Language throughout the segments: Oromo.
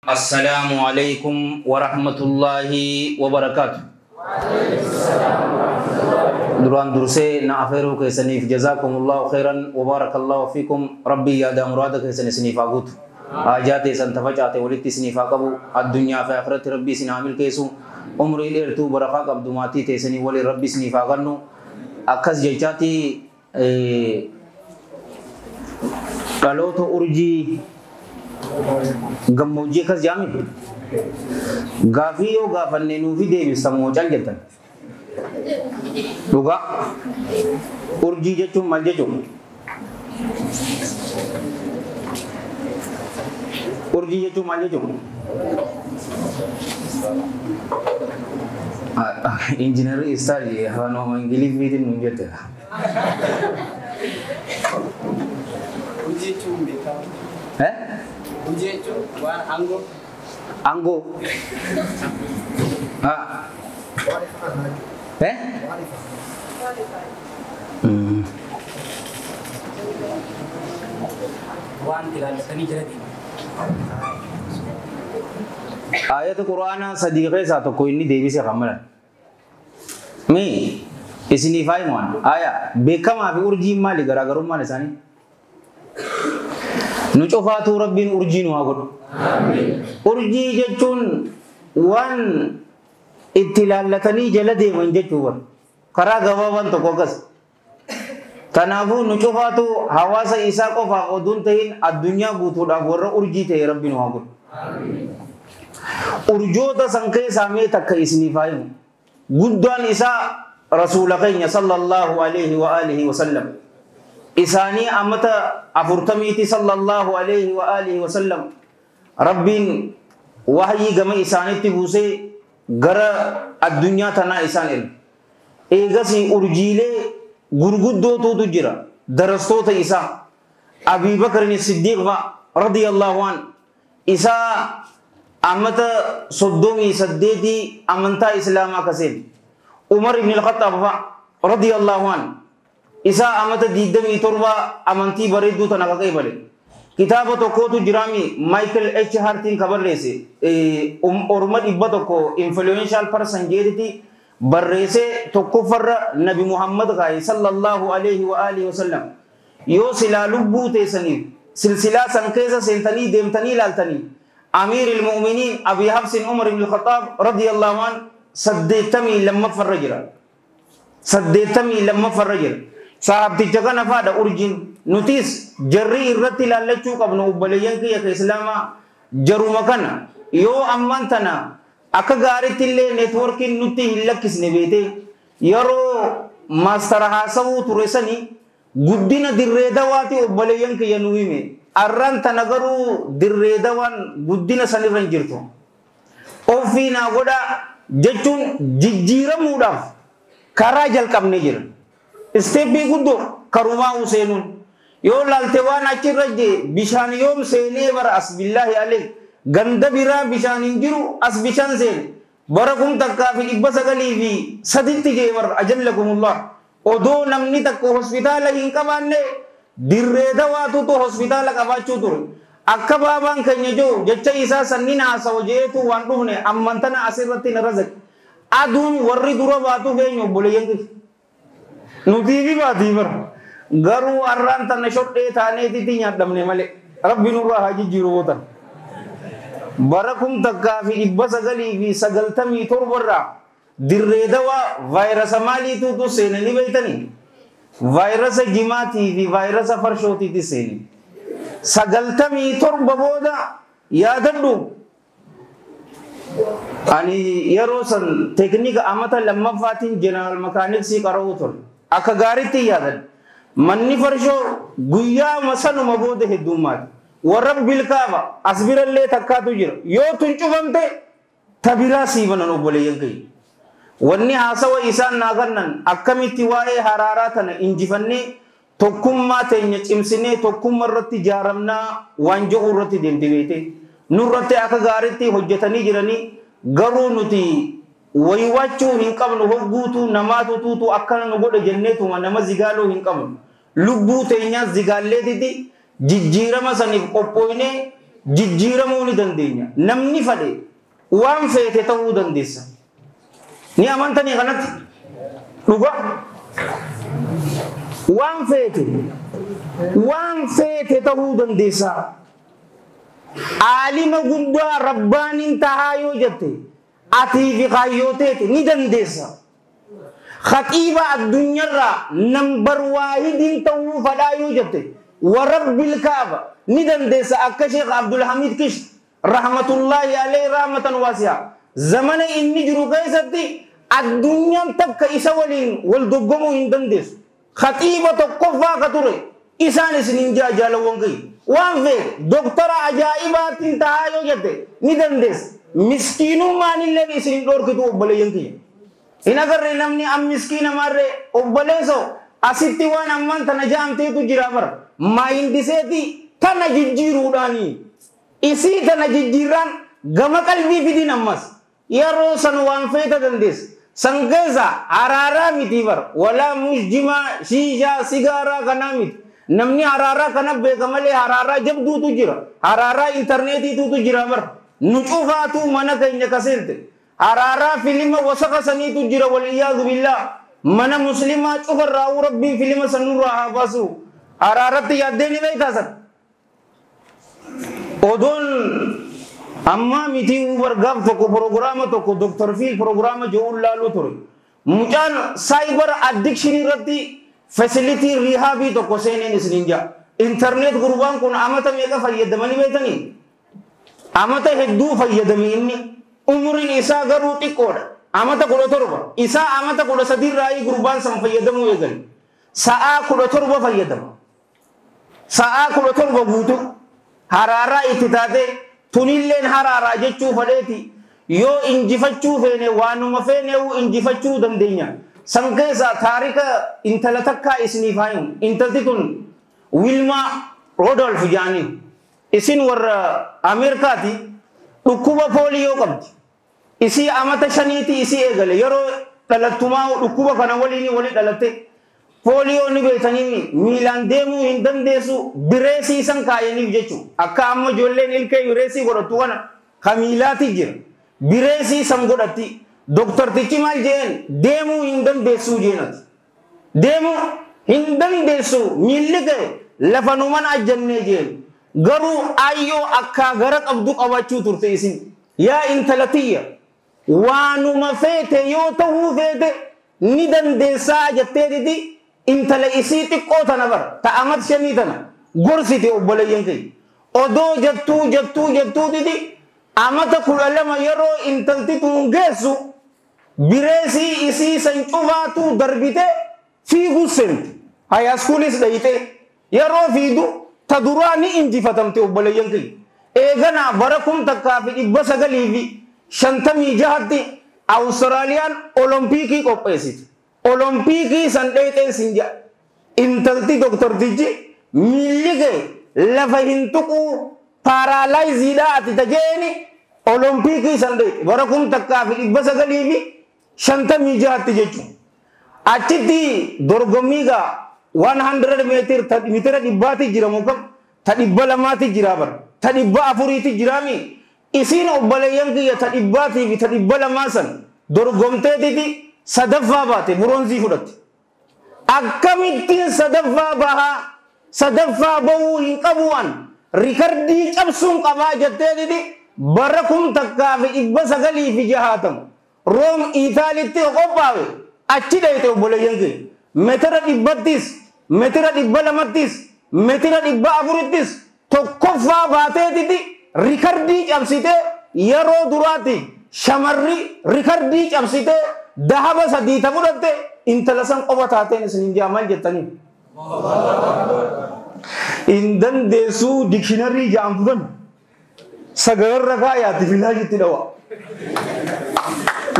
Assalamualaikum warahmatullahi wabarakatuh. Duraan dursee na afeeruu keessaniif jazakumullahu khairan wa barakallahu fiikum. Rabbi yaada muraada keessan isiniif haa guutu. Haajaa teessan tafacaate walitti isiniif haa qabu. Addunyaa fi akhiratti Rabbi isin haa milkeessu. Umrii dheertuu barakaa qabdu maatii teessanii waliin Rabbi isiniif haa kennu. Akkas jechaati dhaloota urjii gammoojjii akkas jaami gaafii yoo gaafannee nuufi deebista moo cal jettan dhugaa urjii jechuun maal jechuun urjii jechuun maal jechuun injiinar istaari afaan ingiliziitiin nuun jette urjii jechuun beekamu Uji itu wan anggo. Anggo. Ah. Wan tidak tani jadi. Ayat Quran sadiqe satu ko ini dewi se kamalan. Mi isini fai mon aya bekama bi urji mali gara-garum mali sani. Nucufatu Rabbin urjinu agun. Urji jechuun waan itti laallatanii jala deeman jechuudha. Karaa gabaabaan tokko akkas. Kanaafuu nucufatu hawaasa isaa qofaaf oduun ta'in addunyaa guutuudhaaf warra urjii ta'e Rabbin agun. Urjoota san keessaa mee takka isiniif haa himu. Guddaan isaa rasuula keenya sallallahu alaihi wa alihi wa sallam. Isani amata afurtamiti sallallahu alaihi wa alihi wa sallam Rabbin wahyi gama isanitti buuse gara addunyaa tanaa isaan eegasi urjiilee gurguddootu jira darastoota isaa Abi Bakr as-Siddiq radiyallahu an isaa amata 38 amantaa islaamaa kaseen Umar ibn al-Khattab radiyallahu an Isa amata digdamii torba amantii bareedduu tana akka qaybale. Kitaaba tokkotu jiraami Michael H. Hartin kabarreesse. Orma dhibba tokko influential person jedhiti barreesse tokkoffarra Nabi Muhammad kaaye sallallahu alaihi wa alihi wa sallam. Yoo silaa lubbuu teessaniif silsilaa san keessa seentanii deemtanii ilaaltanii Amir al-Mu'minin Abi Hafsin Umar ibn al-Khattab radiyallahu an 82 lammaffarra jira. 82 lammaffarra jira. Sahabticha kana faada urjin nutis jarri irratti laallachuu qabnu obboleeyyan kiyya ka islaamaa jaruma kana yoo amman tana akka gaariitti illee neetworkiin nutti hin lakkisne beete yeroo maastara haasawuu ture sanii guddina dirree dawaati obboleeyyan kiyya nu hime arran tana garuu dirree dawaan guddina sanirra hin jirtu ofiinaa godha jechuun jijjiiramuudhaaf karaa jalqabne jira. Isteebii guddoo karumaa useenuun yoo laalte waan achirra jee bishaan yoom seenee bara as billahi alee ganda biraa bishaan hin jiru as bishaan seene bara kum takkaa fi 903 jee bara ajallakumullah odoo namni takka hospitaala hin qabaanne dirree dawaatutu hospitaala qabaachuu ture akka baabaan keenya joo jecha isaa sannin haasawa jeetu waan dhufne ammantana asirratti na razaq aduun warri dura baatu keenya obboleeyyan keessa. Nuti baati bar garuu arraan tana shodhee taaneetitti nyaadhamne malee Rabbi nurraa haa jijjiiru bootan bara kum takkaa fi 997 irraa dirree dawaa vaayirasa maaliitutu seenanii beeytanii vaayirasa jimaatii fi vaayirasa farshootiitti seeni 97 booda yaadadhu ani yeroo san teeknika amata lammaffaatiin jeneraal makaaniksii qara'uu ture. Akka gaariitti yaadan manni farshoo guyyaa masanuma booda heddummaati warra bilkaaba as birallee takkaatu jira yoo tun cufamte tabiraa siibanan obboleeyyan kiyya wanni haasawa isaan naa gannan akkamitti waa'ee haraaraa tana injifannee tokkummaa teenya cimsinee tokkummaa irratti jaaramnaa waan jedhu irratti deemti beete nurratti akka gaariitti hojjetanii jiranii garuu nuti waywaachuu hin qabnu hogguutu namaatu tuutu akkana nu godhe jenneetuma nama zigaaluu hin qabnu lubbuu teenyaa zigaalleetiti jijjiirama saniif qophooyne jijjiiramuu ni dandeenya. Namni fedhe waan feete ta'uu dandeessa. Ni amantanii kanatti dhuga waan feete ta'uu dandeessa. Aalima guddaa rabbaaniin tahaa yoo jette atii fi kaayyooteeti ni dandeessa. Khatiiba addunyaarraa nambar waahidiin ta'uu fedhaa yoo jette warabbil kaaba ni dandeessa. Akka Sheekh Abdul Hamid Kish rahmatullahi alayhi rahmatan wasi'a zamana inni jiru keessatti addunyaan takka isa waliin wal doggomuu hin dandeessu. Khatiiba tokkoffaa ka ture isaan isinin jaalawwan kiyya waan feete doktara ajaa'ibaatiin tahaa yoo jette ni dandeessa. Miskiinummaan illee isinin dhorkitu obboleeyyan kiyya. Hin agarre namni am miskiina marree obboleessoo asitti waan amman tana jaamteetu jira bara maayindiseeti tana jijjiiruudhaanii isii tana jijjiirraan gama qalbii fidin ammas yeroo san waan feeta dandeessa. San keessa haraaraa miti bara walaa musjimaa shiishaa sigaaraa kanaa miti. Namni haraaraa kana beeka malee haraaraa jabduutu jira. Haraaraa intarneetiitutu jira bara nu cufaatu mana keenya kaseente. Haraaraa filima wasaqa saniitu jira waliyyaadu billaa. Mana muslimaa cufarraa rabbiin filima sanurraa haa baasu. Haraaratti yaaddeeni beektasan. Odoon amma miti wargaaf tokko proogiraama tokko Dr. Phil proogiraama jo'uun laaluu ture. Mucaan cyber addiction irratti facility rehaabii tokko seeneen isinin jaa. Internet gurbaan kun amata meeqa fayyadamanii beektanii? Amata hedduu fayyadamee inni umriin isaa garuu xiqqoodha. Amata 17 isaa amata 13 irraa gurbaan san fayyadamuu eegale. Sa'aa 17 fayyadama. Sa'aa 17 guutuu haraaraa itti taatee tunilleen haraaraa jechuu fedheeti yoo injifachuu feene waanuma feeneewu injifachuu dandeenya. San keessa taarika intala takkaa isiniif haa himu. Intalti tun Wilma Rodolf jaaniin isin warra Ameerikaati dhukkuba pooliyoo qabdi. Isii amata 5 isii eegale yeroo dhalattumaa dhukkuba kana waliin wali dhalatte pooliyoo ni beekanii miilaan deemuu hin dandeessu bireesii san kaayaniif jechuudha. Akka amma ijoolleen ilkee bireesii godhattu kana kamiilaati jira. Bireesii san godhatti doktortichi maal jeen deemuu hin dandeessu jeenati. Deemuu hin dandeessu miilli kee lafa numan ajjannee jeen. Garuu ayyoo akka gara qabdu qabachuu turte isin. Yaa intalatiyya waanuma feete yoo ta'uu feete ni dandeessaa jettee didi intala isii xiqqoo tana bara ta'amat 5 tana gorsite obboleeyyan kee odoo jettuu didi amata 12 yeroo intalti tun geessu bireesii isii san cufaatu darbite fiiguu seente. Haya iskuulis dhayite yeroo fiidu ta duraa ni injifatamte obboleeyyan kee. Eeganaa bara 1956tti Awustiraaliyaan olompikii qopheessite. Olompikii san dheexeen sinja intalti doktortichi miilli kee lafa hin tuquu paaraalaayiziidhaa ati tajeeni olompikii san dheexe bara 1956tti jechuudha. Achitti dorgommiigaa 100 meetira dhibbaatti jira mukam ta 200 jira bara ta 400 jiraami isiin obboleeyyan kiyya ta 100 fi ta 200 san dorgomteetiti sadaffaa baate buroonzii fudhatte. Akkamittiin sadaffaa bahuu hin qabuun rikardii cabsuun qabaa jetteetiti bara 1960 Room Itaalitti qophaa'e achi dhayite obboleeyyan kiyya meetira 100 meetira 200 meetira 400 tokkoffaa baateetiti rikardii cabsite yeroo duraati shamarri rikardii cabsite dahaba 3 fudhatte intala san qofa taateen isin jaamal jettanii in dandeessuu dictionary jaamfudan sagarra kaayaati filaajitti dhawa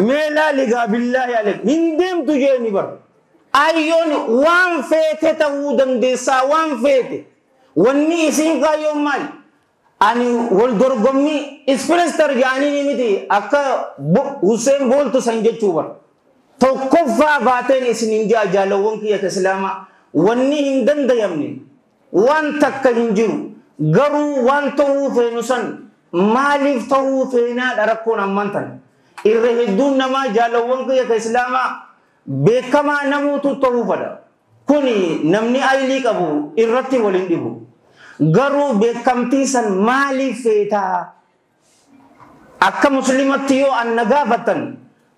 meelaa ligaa billaahi alek hin deemtu jeeni bar ayyoon waan feete ta'uu dandeessaa waan feete wanni isin kaayyoon maali ani wal dorgommii ispirister jaanii miti akka Hussein Bolt san jechuu bar tokkoffaa baateen isin jaalawwan kiyya islaamaa wanni hin dandayamne waan takka hin jiru garuu waan ta'uu feenu san maaliif ta'uu feenaadha rakkoon ammantan irra hedduun namaa jaalawwan kiyya ka islaamaa beekamaa namuutu ta'uu fadha kuni namni aylii qabu irratti waliin dhibu garuu beekamtii san maaliif feetaa akka muslimatti yoo an nagaafatan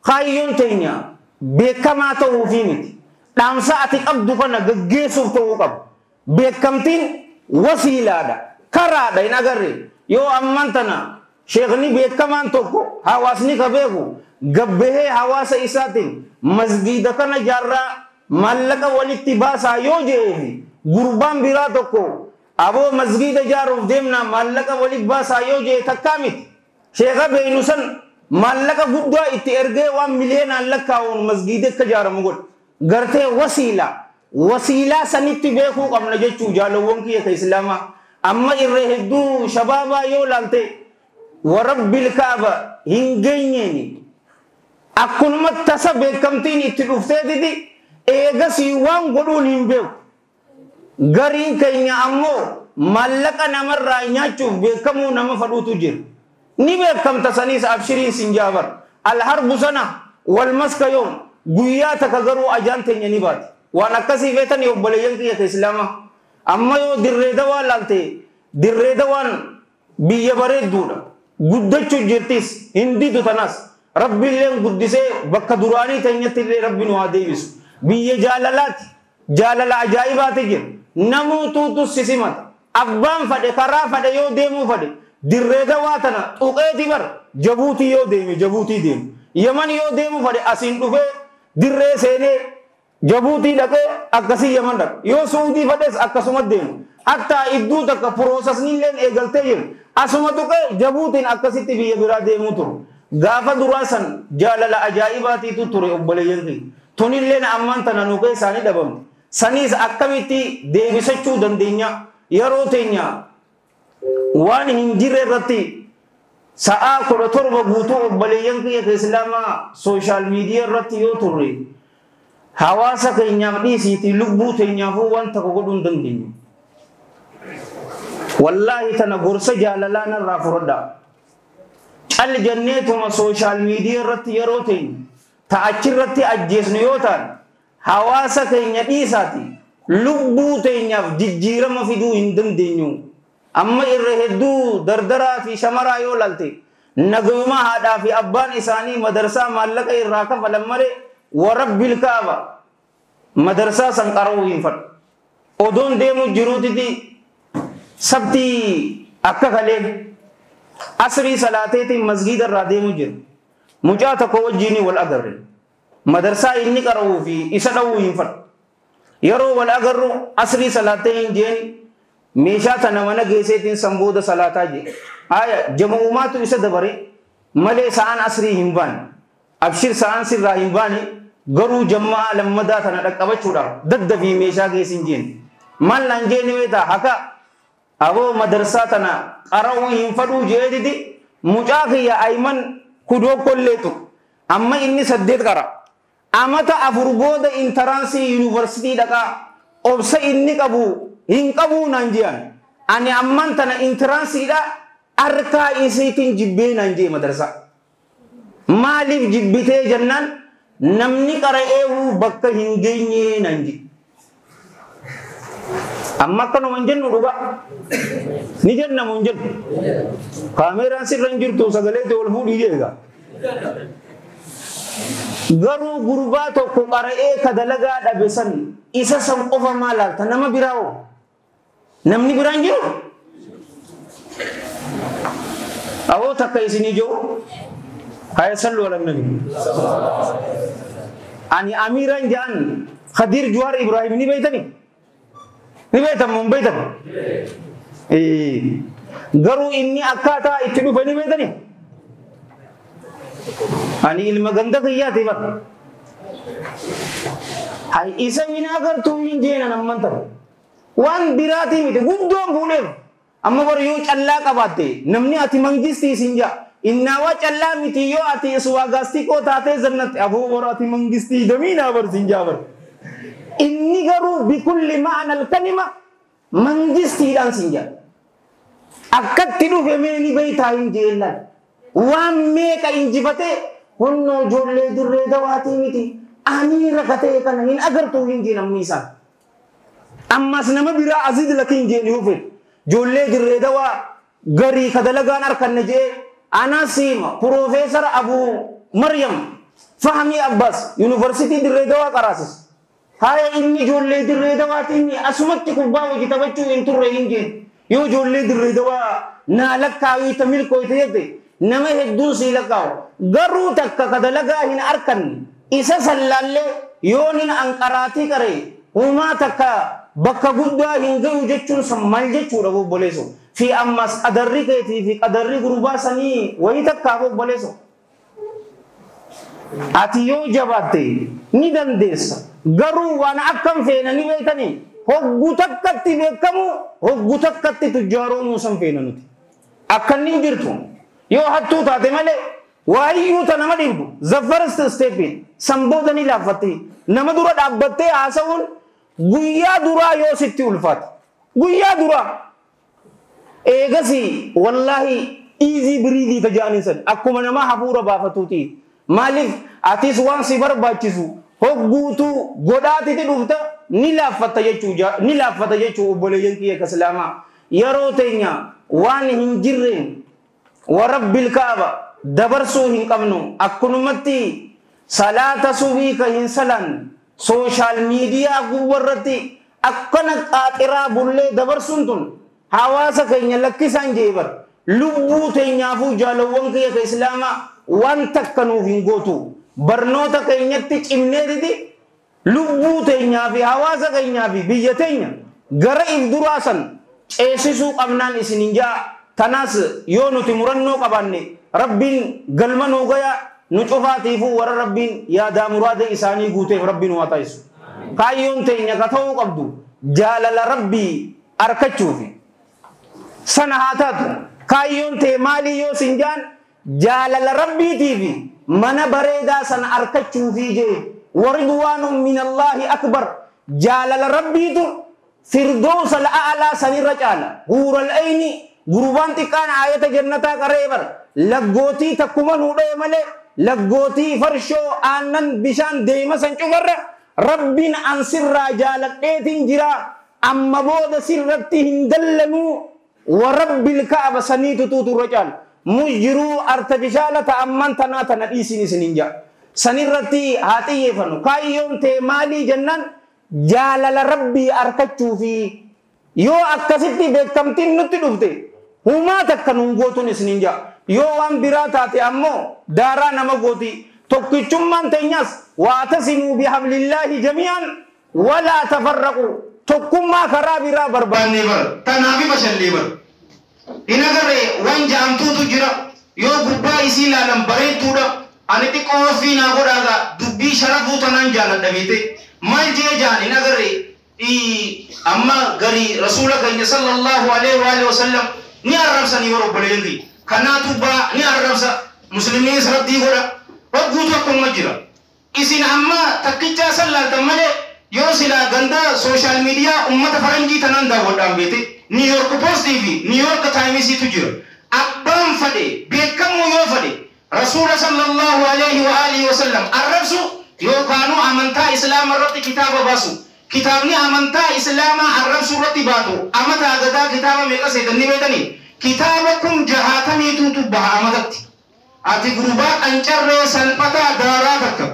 kaayyoon teenya beekamaa ta'uu fi miti dhaamsa ati qabdu kana gaggeessuuf ta'uu qabu beekamtiin wasiilaadha karaadha hin agarre yoo amman tana sheekni beekamaan tokko hawaasni ka beeku gabbahee hawaasa isaatiin masgiida kana jaarraa maallaqa walitti baasaa yoo jeefi gurbaan biraa tokko aboo masgiida jaaruuf deemna maallaqa walitti baasaa yoo jee takkaa miti sheeka beeynu san maallaqa guddaa itti ergee waan miliyoonaan lakkaa'uun masgiida akka jaaramu godha gartee wasiilaa sanitti beekuu qabna jechuu jaalawwan kiyya ka islaamaa amma irra hedduu shabaabaa yoo laalte warabbil kaaba hin geenyeeni akkunuma tasa beekamtiin itti dhufteetiti eegasii waan godhuun hin beeku gariin keenya ammoo maallaqa namarraa nyaachuuf beekamuu nama fadhuutu jira ni beekamta saniis abshiriin sin jaabar alharbu sana wal maska yoom guyyaa takka garuu ajaan teenya ni baate waan akkasii feetanii obboleeyyan kiyya ka islaamaa amma yoo dirree dawaa laalte dirree dawaan biyya bareedduudha guddachuu jirtis hin didu tanas rabbiilleen guddisee bakka duraanii teenyatti illee rabbi nu haa deebisu biyya jaalalaati jaalala ajaa'ibaati jira namuutuutu sisimata abbaan fadhe karaa fadhe yoo deemuu fadhe dirree dawaa tana xuqeeti bar jabuutii yoo deeme jabuutii deemu yaman yoo deemuu fadhe asiin dhufee dirree seenee jabuutii dhaqee akkasii yaman dhaqe yoo suudii fadhes akkasuma deemu hatta idduu takka piroosasniilleen eegaltee jiru asuma tuqee jabuutiin akkasitti biyya biraa deemuu turu gaafa duraa san jaalala ajaa'ibaatiitu ture obboleeyyan kiyya tunilleen ammaan tana nu keessaanii dhabamte saniis akkamitti deebisachuu dandeenya yeroo teenya waan hin jirre irratti sa'aa 17 guutuu obboleeyyan kiyya ka islaamaa sooshaal miidiyaa irratti yoo turre hawaasa keenyaaf dhiisiitii lubbuu teenyaafuu waan takka godhuu hin dandeenyu wallaahi tana gorsa jaalalaa narraa fudhadhaa cal janneetuma sooshaal miidiyaa irratti yeroo teenya ta'achirratti ajjeesnu yoo ta'an hawaasa keenya dhiisaati lubbuu teenyaaf jijjiirama fiduu hin dandeenyu amma irra hedduu dardaraa fi shamaraa yoo lalte nagayuma haadhaa fi abbaan isaanii madarsaa maallaqa irraa kafalan malee warabbil kaaba madarsaa san qara'uu hin fadhu odoon deemu jiruutiti sabtii akka kalee asrii salaateetiin masgiida irraa deemu jiru mucaa tokko wajjiinii wal agarre madarsaa inni qara'uu fi isa dhawuu hin fadhu yeroo wal agarru asrii salaatee hin jeeni meeshaa tana mana geesseetiin sanbooda salaataa jee aya jama'umaatu isa dabare malee sa'aan asrii hin baane abshir sa'aan sirraa hin baane garuu jammaa lammadaa tana dhaqqabachuudhaaf daddafii meeshaa geessin jeen maal naan jeeni weetaa haka aboo madarsaa tana qara'uu hin fadhuu jeedidi mucaa kiyya ayman kudoo kolleetu amma inni 8 qara amata 4 booda intaraansii yuunivarsitii dhaqaa obsa inni qabu hin qabuu naan jean ani amman tana intaransiidha arkaa isiitiin jibbee naan jee madarsaa maaliif jibbitee jennaan namni qara'eewuu bakka hin geenye naan jee amma akkanuma hin jennu dhuga ni jennamu hin jennu kaameeraan sirra hin jirtu sagaleete ol fuudhii jeega garuu gurbaa tokko qara'ee ka dalagaa dhabe san isa san qofa maalaalta nama biraa'oo namni biraan jiru awoo takka isinii jiru haya sallu ala nabi ani amiiraan jaan Khadir Juhar Ibrahim ni beeytani ni beeytan mun beeytan garuu inni akkaataa itti dhufe ni beeytani ani ilma ganda kiyyaati bar hay isa hin agartuu hin jeenan amman ta'u waan biraatii miti guddoon fuudheef amma bar yoo callaa qabaatte namni ati mangistii isin jaa innaawa callaa miti yoo ati iswaagaastikoo taatee zannatti aboo bar ati mangistii damiinaa bar sin jaa bar inni garuu bikulli ma'ana alkalima mangistiidhaan sin jaa akkatti dhufe meeni beeytaa hin jeellan waan meeqa injifate honnoo ijoollee dirree dawaatii miti ani rakatee kana hin agartuu hin jee namni isaan ammas nama biraa aziz laki hin jeen yoo fedhe ijoollee dirree dawaa garii kadalagaan harkanne jee anasiima Profeesar Abu Maryam Fahmi Abbas Yuunivarsiitii dirree dawaa qaraasis haya inni ijoollee dirree dawaatiin asumatti kubbaa hojii taphachuu hin turre hin jeen yoo ijoollee dirree dawaa naa lakkaawii ta milkooyte jette nama hedduun sii lakkaawu garuu takka kadalagaa hin arkanne isa sallaallee yoo nin anqaraatii qaree humaa takka bakka guddaa hin gahu jechuun san maal jechuudha obboleessu fi ammas qadarri keetii fi qadarri gurbaa sanii wayii takkaaf obboleessu ati yoo jabaatte ni dandeessa garuu waan akkam feena ni beekanii hoggu takkatti beekamu hoggu takkatti tujjaaroomuu san feena nuti akkanni jirtu yoo hattuu taate malee waayyuu ta nama dhibdu the first step sanbooda ni laaffatti nama dura dhaabbattee haasa'uun guyyaa duraa yoo sitti ulfaata guyyaa duraa eegasi wallahi easy breathing tajaanisan akkuma nama hafuura baafatuuti maaliif atis waan si barbaachisu hogguutu godhaatiti dhufta ni laaffata jechuu obboleeyyan kiyya islaamaa yeroo teenya waan hin jirreen warabbil kaaba dabarsuu hin qabnu akkunumatti salaata subii ka hin salan social media guwarratti akkana qaaxiraa bullee dabarsuun tun hawaasa keenya lakkisaan jeebar lubbuu teenyaafuu jaalawwan kiyya ka islaamaa waan takka nuuf hin gootu barnoota keenyatti cimneetiti lubbuu teenyaa fi hawaasa keenyaa fi biyya teenya gara ifduraa san ceesisuu qabnaan isinin jaa tanaas yoo nuti murannoo qabanne rabbiin galma nuu gaya nu cufaatiifuu warra rabbiin yaadaa muraada isaanii guuteef rabbiin waa ta'isu kaayyoon teenya ka ta'uu qabdu jaalala rabbii arkachuufi sana haa taatu kaayyoon tee maalii yoo sin jaan jaalala rabbiitiifi mana bareedaa sana arkachuufi jee waridwaanun min Allaahi akbar jaalala rabbiitu firdoosa la'aalaa sanirra caala huural ayni gurbaan xiqqaan ayata jannataa qareebar laggootii takkuma nuudhee malee laggootii farshoo aannan bishaan deema san cufarra rabbiin an sirraa jaaladheetiin jira amma booda sirratti hin dallanuu warabbil kaaba saniitu tuuturra caala mujjiruu artifishaala ta'amman tanaa tana dhiisin isinin jaa sanirratti haa xiyyeeffannu kaayyoon tee maalii jennaan jaalala rabbii arkachuufi yoo akkasitti beekamtiin nutti dhufte humaa takka nuun gootuun isinin jaa yoo waan biraa taate ammoo daaraa nama gooti tokkichummaan teenyas waatasimuu bihablillaahi jami'an walaa tafarraqu tokkummaa karaa biraa barbaannee bar tanaafi bashallee bar hin agarree waan ja'amtuutu jira yoo gubbaa isii ilaalan bareedduudha ani xiqqoo ofii naa godhaagaa dubbii sharafuu tanaan jaaladha beete maal jee jaan hin agarree amma garii rasuula keenya sallallahu alaihi wa sallam ni arrabsanii warra obboleeyyanti kanaatu baa ni arrabsa muslimiin rabbii godha hogguutu akkuma jira isin amma takkichaa sallaaltan malee yoo silaa ganda social media ummata faranjii tanaan daawwadhaan beete New York Post TV New York Times tu jira abbaan fade beekamu yoo fade rasuula sallallahu alaihi wa sallam arrabsu yoo kaanu amantaa islaama irratti kitaaba baasu kitaabni amantaa islaama arrabsu irratti baatu amata agadaa kitaaba meeqa seetanni beetanii kitaaba kun jahaatamiitu baha amatatti ati gurbaa qancarree salphataa daaraa takka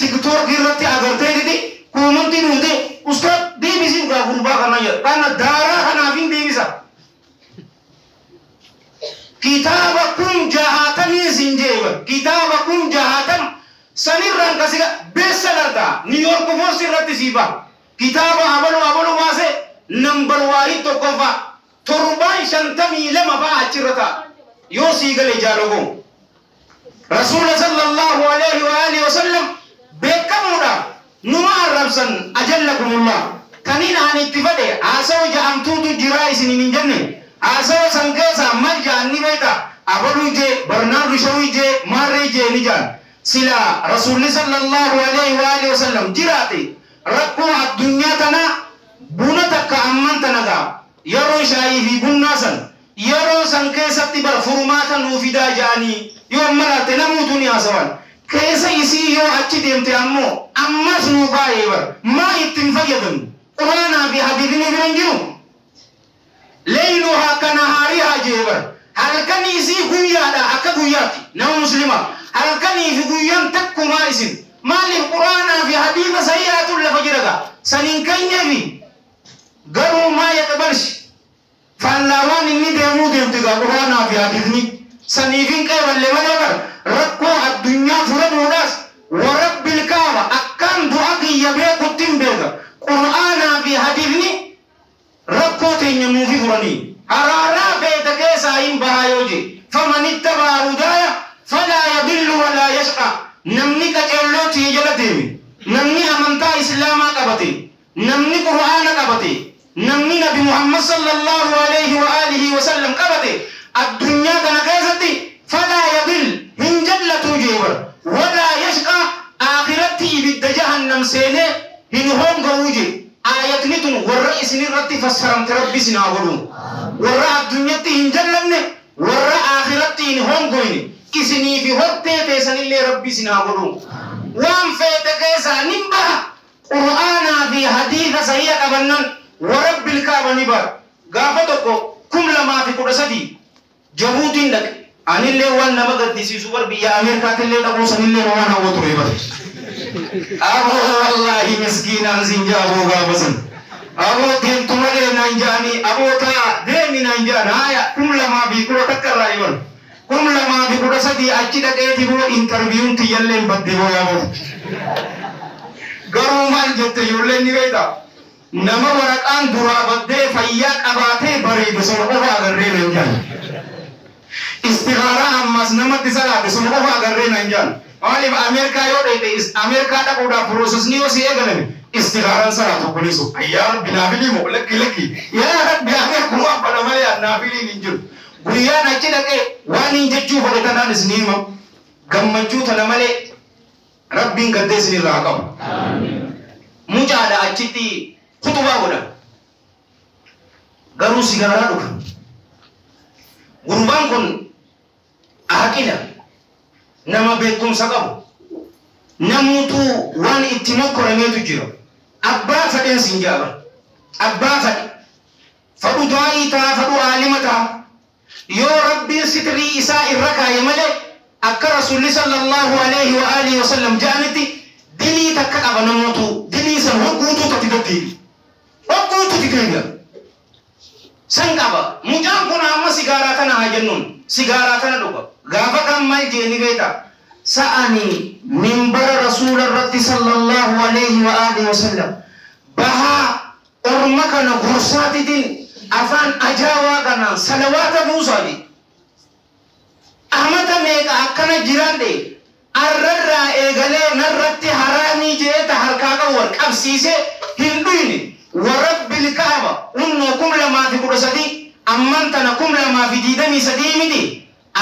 tiktok irratti agartee didi kuumanti nuute ustaad deebisiin gaa gurbaa kana jedha kana daaraa kanaafin deebisa kitaaba kun jahaatamii sin jeeba kitaaba kun jahaatam sanirraan kasiga bestsellerta New York Post irratti siiba kitaaba abalu baase number waahid tokkoffaa torbaan 52 faa achirrata yoo siigale jaalogo rasuula sallallahu alaihi wa sallam beekamuudha numa arrabsan ajallakumullah kaniin ani itti fadhe haasa'u ja'amtuutu jiraa isin hin jenne haasa'u san keessa mal ja'anni beeka abaluu jee barnaardu shawii jee maarree jee ni jaan sila rasuulli sallallahu alaihi wa sallam jiraate rakkoo addunyaa tana buna takka amman tanagaa yeroo shaayii fi bunnaa san yeroo san keessatti bar furmaata nuu fidaa ja'anii yoo maraate namuutu ni haasawan keessa isii yoo achi deemte ammoo ammas nuu kaa'ee bar maa ittiin fayyadamu quraanaa fi hadiisni biran jiru leyluhaa kanahaarihaa jee bar halkanii isii guyyaadha akka guyyaatti nama muslima halkanii fi guyyaan takkumaa isin maaliif quraanaa fi hadiisa sahihaatu lafa jiraga saniin kenyeefi garuu maa yaqbalshi faallawaan inni deemuu deemtiga quraanaa fi hadiisni saniifin qeeballe malee bar rakkoo addunyaa furamuudhaas warabbil kaaba akkaan du'a kiyya beekuttiin beeka quraanaa fi hadiisni rakkoo teenya nuufi furanii haraaraa beeta keessaa hin bahaa yoo je faman ittabaa hudaaya falaa yadillu walaa yashqa namni qaceellootii jala deeme namni amantaa islaamaa qabate namni qur'aana qabate namni nabi muhammad sallallahu alayhi wa alihi wa sallam qabate addunyaa kana keessatti falaa yadil hin jallatu jeebar walaa yashqa aakiratti ibidda jahannam seenee hin honga'uu je ayatni tun warra isinirratti fassaramte rabbi sinaa godhu warra addunyaatti hin jallanne warra aakiratti hin hongoyne isinii fi hortee teessanillee rabbi sinaa godhu waan feete keessaa nin baha qur'aanaa fi hadiisa sahiha qabannan warabbil kaaba ni bar gaafa tokko 2013 jabuutiin dhaqe anillee waan nama gaddisiisu bar biyya ameerikaatillee dhaquu sanillee waan hawwatu ture bar abo wallahi miskiinaan sinjaaboo gaafasan aboo deemtu malee naan jaanii aboo taa deemi naan jaan haya 2010 takka irraa iban 2013 achi dhaqeeti boo interviewun tiyyalleen badde boo yaaboo garuu maal jette ijoolleen ni beekta nama waraqaan duraa baddee fayyaa qabaatee bareede sun qofa agarree naan jaan istigaaraa ammas namatti salaate sun qofa agarree naan jaan maaliif ameerikaa yoo dheete ameerikaa dhaquudhaaf piroosesni yoo si eegalame istigaaraan salaatu kulisu ayyaa rabbi naafilii moo lakki yaa rabbi ameerikuma abbana malee naafiliin hin jiru guyyaan achi dhaqee waan hin jechuu fedhe tanaan isin hima gammachuu tana malee rabbiin gaddee isinirraa qabu mucaadha achitti kutubaa godha garuu sigaaraa dhufa gurbaan kun aqila nama beekumsa qabu namutu waan itti mokkorameetu jira abbaa fadheen sin jaaba abbaa fadhu du'aa'ii ta'a fadhu aalima ta'a yoo rabbiin sitrii isaa irra kaaye malee akka rasuulli sallallahu alayhi wa alihi wa sallam jaanitti dilii takka qaba namutu dilii san hogguutu tati daddiibi hogguutu tikeenya san qaba mucaan kun amma sigaaraa tana haa jennuun sigaaraa tana dhuga gaafa kan maal jeeni beeta sa'ani minbara rasuula irratti sallallahu alayhi wa alihi wa sallam bahaa orma kana gursaatitiin afaan ajaawaa kanaan salawaata buusaati amata meeqa akkana jiraadhe arrarraa eegalee narratti haraamii jeeta harkaa qabu wal qabsiise hin dhuyne warabbil kaaba unnoo 2013 amman tana 2023 miti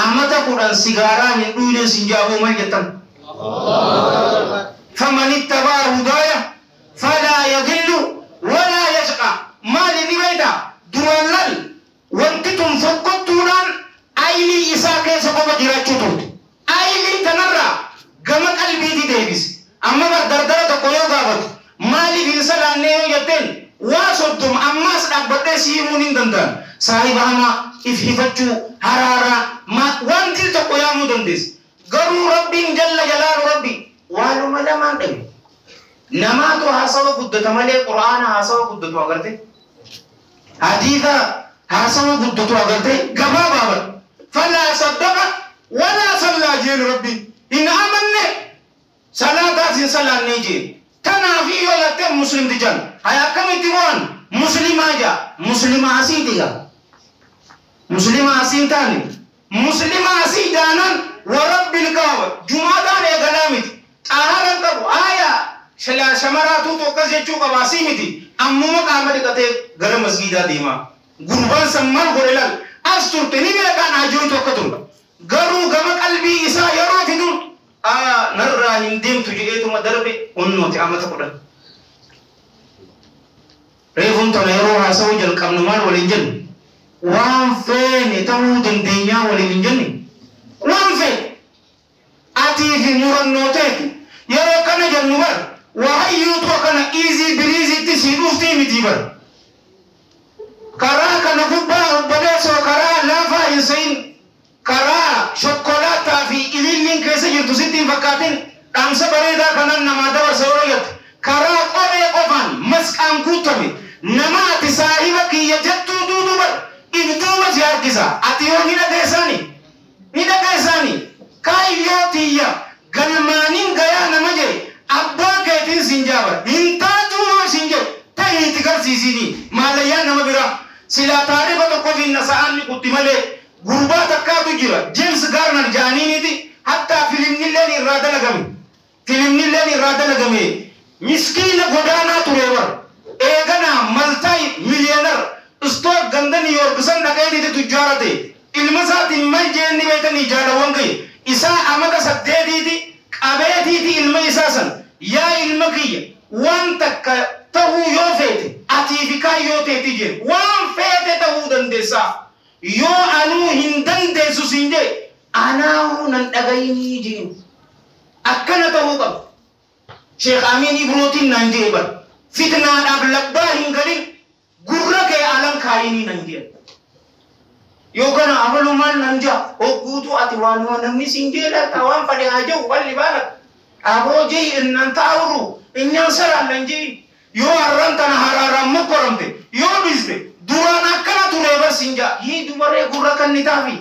amata kudan sigaaraa hin dhuyne sinjaaboo mal jettan faman ittabaa hudaaya falaa yadillu walaa yashqa maali ni beeyta durallal wanti tun fokkottuudhaan aylii isaa keessa qofa jiraachuu turte aylii tanarraa gama qalbiiti deebise amma bar dardara tokko yoo gaafatu maaliif hin salaannee yoo jetteen waa soddom ammaas dhaabbadhee si himuun hin danda'an saahiba hamaa if hifachuu haraaraa wanti tokko yaamuu dandeesse garuu rabbiin jalla jalaalu rabbi waanuma lamaan dhabe namaatu haasawa guddata malee qur'aana haasawa guddatu agarte hadiisa haasawa guddatu agarte gabaabaaban falaa saddaqa walaa sallaa jeen rabbi hin amanne salaataatiin salaannee jeen tanaafi yoo yattee muslimti jan hay akkamitti waan muslimaa jaa muslima asiitiga muslima asiin taane muslima asii jaanan warabbil kaaba jumaadhaan eegalaa miti xaaharan qabu aayaa shamaraatu tokkas jechuu qaba asii miti ammuma qaama dhiqatee gara masgiidaa deemaa gurbaan san maal godhe lal as turte ni beekaan ajiru tokko ture garuu gama qalbii isaa yeroo fidu narraa hin deemtu jedheetuma darbe onnooti amata kudhan reefun tana yeroo haasa'uu jalqabnu maal waliin jennu waan feene ta'uu dandeenyaa waliin hin jenne waan feene atii fi murannoo teeti yeroo kana jennu bar wahayyuutu akkana iizii biriiziitti si dhuftii miti bar karaa kana gubbaa obboleessoo karaa laafaa hin seyin karaa shokkolaataa fi ililliin keessa jirtu sitti hin fakkaatin dhaamsa bareedaa kanan namaa dabarsa yoo yatte karaa qoree qofaan masqaan guutame nama ati saahiba kiyya jettuu duudu bar ibtuuma si harkisa ati yoo ni dhageessaani kaayyoo tiyya galmaaniin gayaa nama jedhe abbaa keetiin siin jaabar hin taatuu yoo siin jedhe tahiiti garsiisini maallayyaan nama biraa silaa taarifa tokko finna sa'aanni qutti malee gurbaa takkaatu jira James Garner jaaniiniti hattaa filimnilleen irraa dalagame miskiina godaanaa ture bar eeganaa maltaay miliyoonar istook ganda New York san dhaqeetiti tujjaarate ilma isaatiin mal jeenni beekanii jaalawwan gahe isaa amata 8 qabeetiiti ilma isaa san yaa ilma kiyya waan takka ta'uu yoo feete atii fi kaayyoo teeti jedhe waan feete ta'uu dandeessaa yoo anuu hin dandeessu siin jedhe anaahu nan dhagayinii jeen akkana ta'uu qaba Sheekh Amin Ibrootiin nan jedhe bar fitnaadhaaf labbaa hin galin gurra kee alan kaayinii nan jedhe yoo kana amalumaan nan jaa hogguutu ati waan namni siin jedhe waan fadhe haa jiru walli baala aboo jee innan taa'uru innan saraan nan jee yoo harran tana haraaraan mokkoramte yoo biste duraan akkana ture barsiin jaa hii dubaree gurra kan ni taafi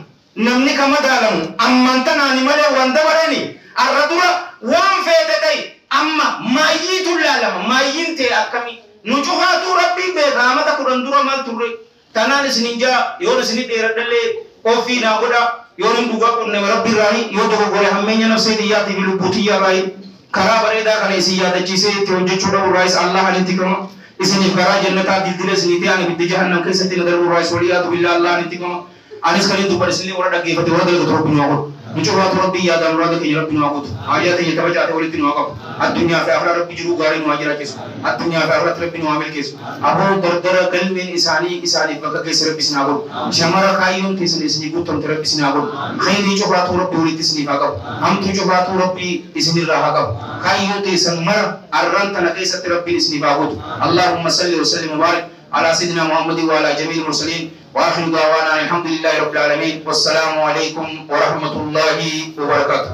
namni kama daalamu amman tanaani malee waan dabareni arra dura waan feete dhayi amma maayyiitu laalama maayyiin ta'e akkami nu cufaatu rabbii beeka amata 10 dura maal turre tanaan isinin jaa yoo isini dheeradhallee ofii naa godha yoo nan dhugaa qonne rabbi raahi yoo dogoggore hammeenya nafsee diyyaati fi lubbuutiyyaa raahi karaa bareedaa kana isin yaadachiisee itti hojjechuu dhabu raayis Allah halitti kama isiniif karaa jannataa dildila isinii ta'an ibidda jahannam keessatti nadarbu raayis waliyaatu billaa Allah halitti kama anis kan hin dubban isinii warra dhaggeeffate warra dalagatu rabbi nu haa godhu mucuuraatu rabbii yaadaan muraada keenya rabbi nu haa godhu haayaa teenya kabajaate walitti nu haa qabu addunyaa fi akhira rabbi jiruu gaarii nu haa jiraachisu addunyaa fi akhiraatti rabbi nu haa milkeessu aboo dardara galmeen isaaniif bakka keessa rabbi isin haa godhu shamara kaayyoon keessan isinii guutamte rabbi isin haa godhu khayrii cufaatu rabbi walitti isiniif haa qabu hamtuu cufaatu rabbi isinirraa haa qabu kaayyoo teessan mara arran tana keessatti rabbiin isiniif haa godhu Allahumma salli wa sallim wa barik على سيدنا محمد وعلى جميع المرسلين وآخر دعوانا الحمد لله رب العالمين والسلام عليكم ورحمة الله وبركاته